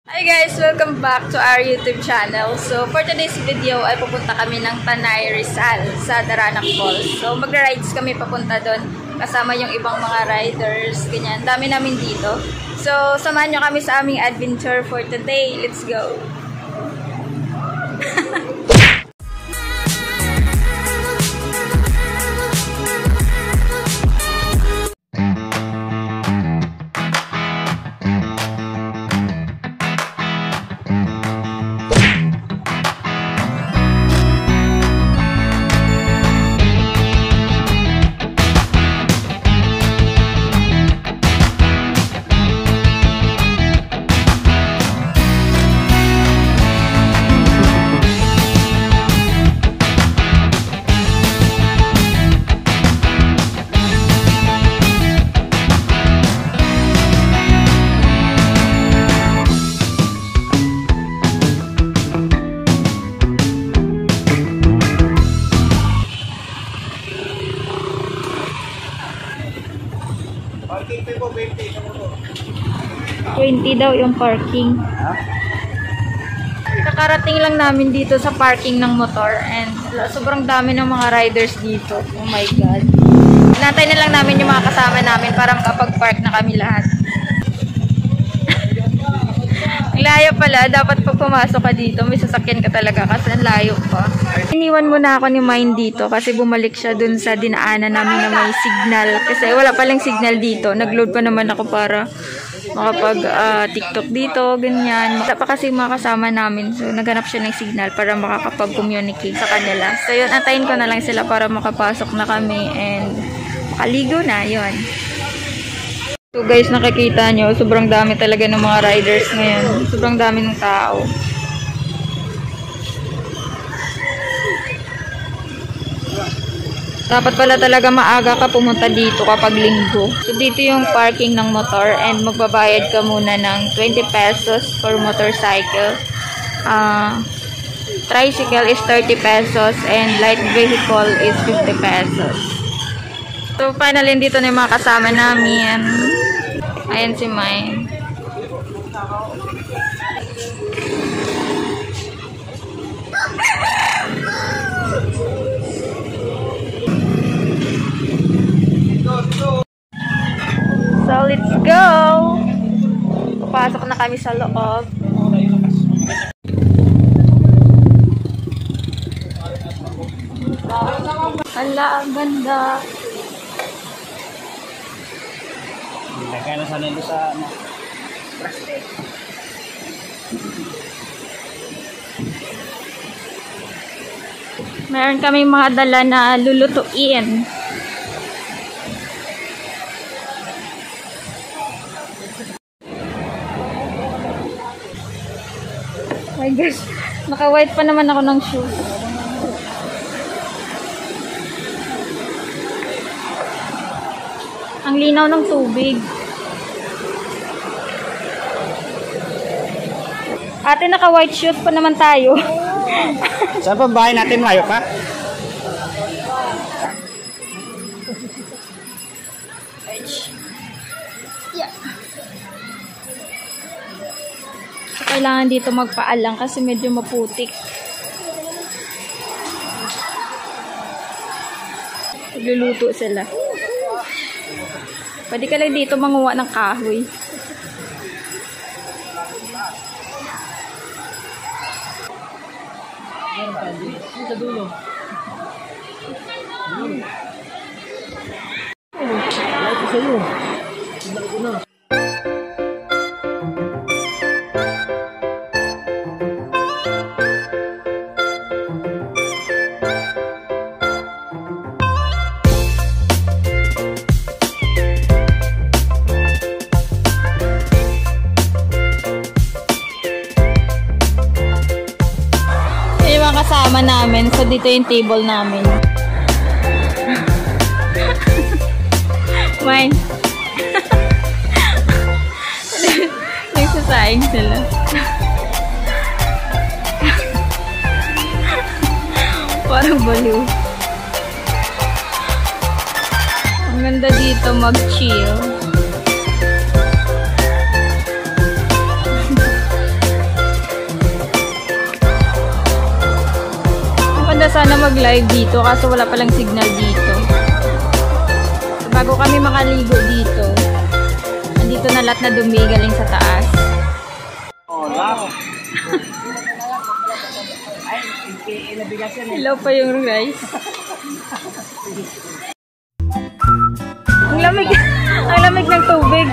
Hi guys! Welcome back to our YouTube channel. So, for today's video ay pupunta kami ng Tanay, Rizal sa Daranac Falls. So, magra-rides kami papunta doon kasama yung ibang mga riders. Ganyan. Dami namin dito. So, samahan nyo kami sa aming adventure for today. Let's go! 20 daw yung parking. Kakarating lang namin dito sa parking ng motor and sobrang dami ng mga riders dito. Oh my God. Hinantay na lang namin yung mga kasama namin para makapag-park na kami lahat. Ang layo pala. Dapat pag pumasok ka dito, may sasakyan ka talaga kasi ang layo pa. Iniwan muna ako ni Mine dito kasi bumalik siya dun sa dinaanan namin na may signal. Kasi wala palang signal dito. Nag-load pa naman ako para makapag TikTok dito, ganyan. Wala pa kasi mga kasama namin. So, naghanap siya ng signal para makakapag-communicate sa kanila. So, yun, antayin ko na lang sila para makapasok na kami and makaligo na, yun. So, guys, nakikita nyo, sobrang dami talaga ng mga riders ngayon. Sobrang dami ng tao. Dapat pala talaga maaga ka pumunta dito kapag linggo. So, dito yung parking ng motor and magbabayad ka muna ng 20 pesos for motorcycle. Tricycle is 30 pesos and light vehicle is 50 pesos. So, finally, dito na yung mga kasama namin. Ayan si Mine. So, let's go! Papasok na kami sa loob. Hala, ang ganda. Kaya na sana doon sa meron kami mga dala na lulutuin. My gosh, naka-white pa naman ako ng shoes. Ang linaw ng tubig. Ate, naka-white shoes pa naman tayo. saan pa bahay natin? Malayo pa? Yeah. So, kailangan dito magpaalang kasi medyo maputik. Nagluluto sila. Pwede ka lang dito manguha ng kahoy. Sa dulo. Like sa iyo. Tignan ko na. Kasama namin. So, dito yung table namin. Mine. Nagsasaing sila. Parang baliw. Ang ganda dito mag-chill. pala sana mag-live dito kaso wala palang signal dito. So, bago kami makaligo dito, andito na lahat na dumi galing sa taas. Hello pa yung rice. Ang lamig, ang lamig ng tubig.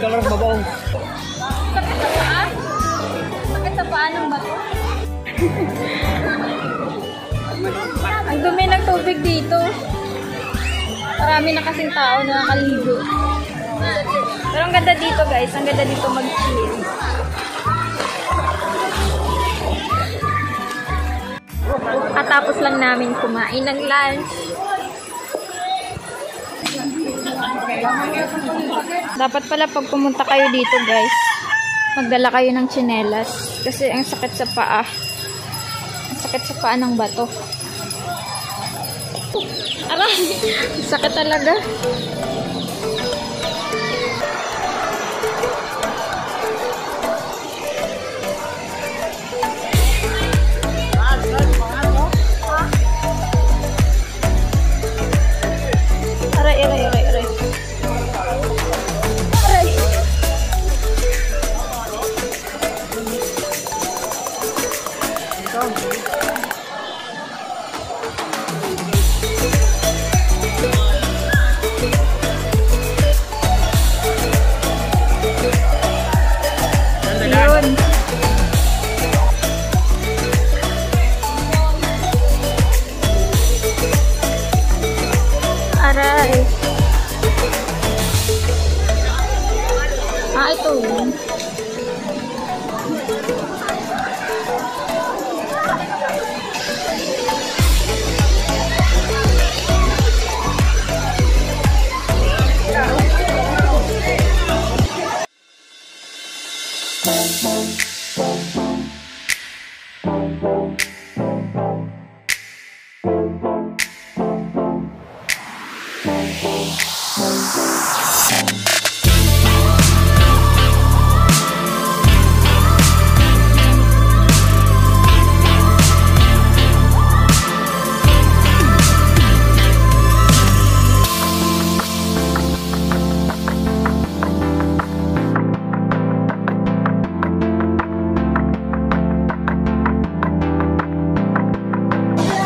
Color babaong. Sakit sa paa? Sakit sa paa ng bato? Ang dumi ng tubig dito. Marami na kasing tao na nakaligo. Pero ang ganda dito guys, ang ganda dito mag-chill. Katapos lang namin kumain ng lunch. Dapat pala pag pumunta kayo dito guys, magdala kayo ng tsinelas. Kasi ang sakit sa paa. Ang sakit sa paa ng bato. Aray! Sakit talaga. Aray, aray, aray, aray. Aray! Yun. Aray. Ah, ito yun.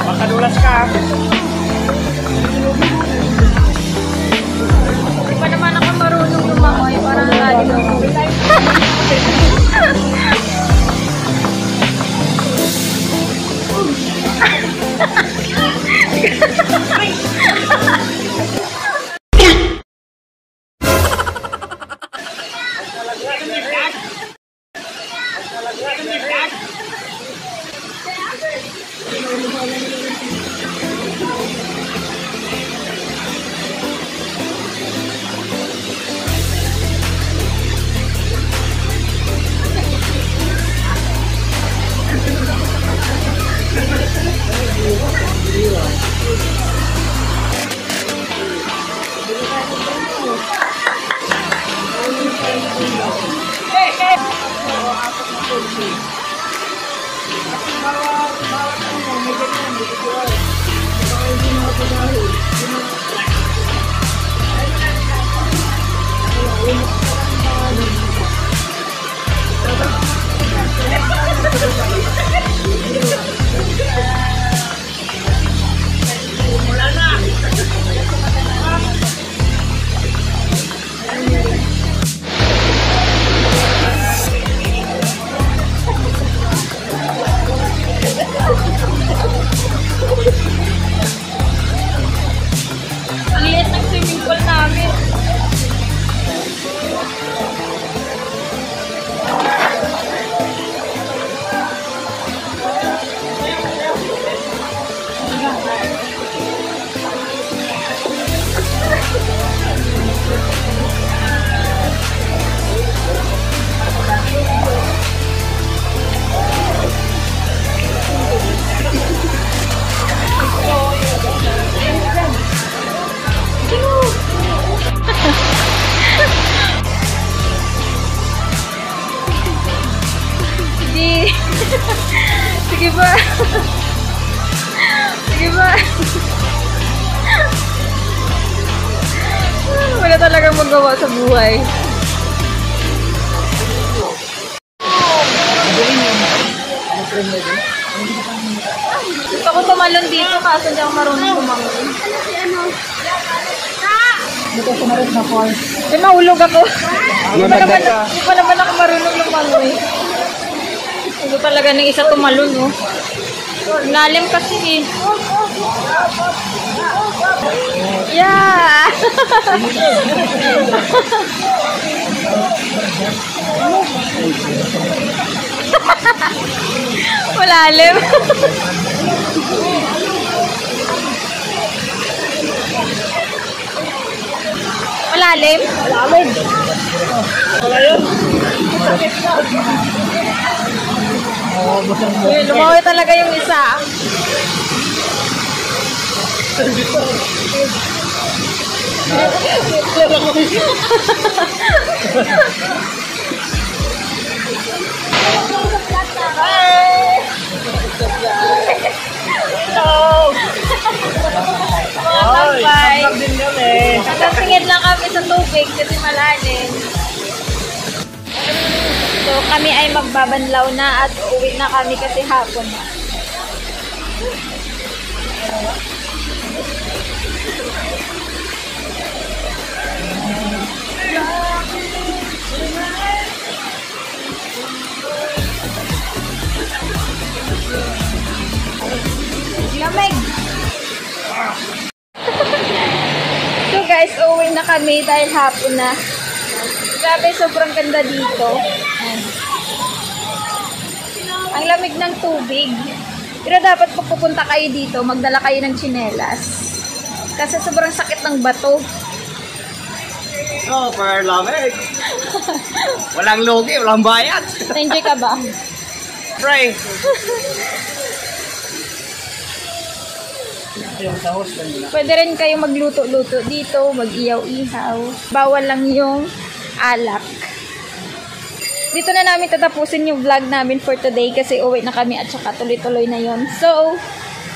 Makadulas ka. Hindi pa naman ako marunong lumangoy. Parang lagi ako. Diba? Wala talagang magawa sa buhay. Gusto ko tumalon dito kaso hindi ako marunong tumalon. Eh, mahulog ako. Hindi pa naman ako marunong lumangoy. Gusto talaga ng isa tumalon, oh. Lalim kasi, eh. Yeah! Malalim. Malalim? Malalim. Malalim. Lumawi talaga yung isa. Bye. Sasingit lang kami sa tubig kasi malalim. So kami ay magbabanlaw na at uuwi na kami kasi hapon na. Lamig! So guys, uuwi na kami dahil hapon na. Grabe, sobrang ganda dito. Ang lamig ng tubig. Pero dapat pag pupunta kayo dito, magdala kayo ng tsinelas. Kasi sobrang sakit ng bato. Super lamig. Walang lugi, walang bayad. Na-enjoy ka ba? Pray. Pwede rin kayo magluto-luto dito, mag-iyaw-ihaw. Bawal lang yung alak. Dito na namin tatapusin yung vlog namin for today kasi uwi na kami at saka tuloy-tuloy na yon. So,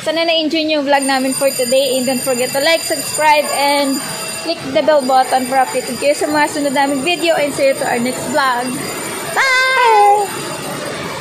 sana na-enjoy nyo yung vlog namin for today and don't forget to like, subscribe, and click the bell button para updated kayo sa mga sunod naming video and see you to our next vlog. Bye!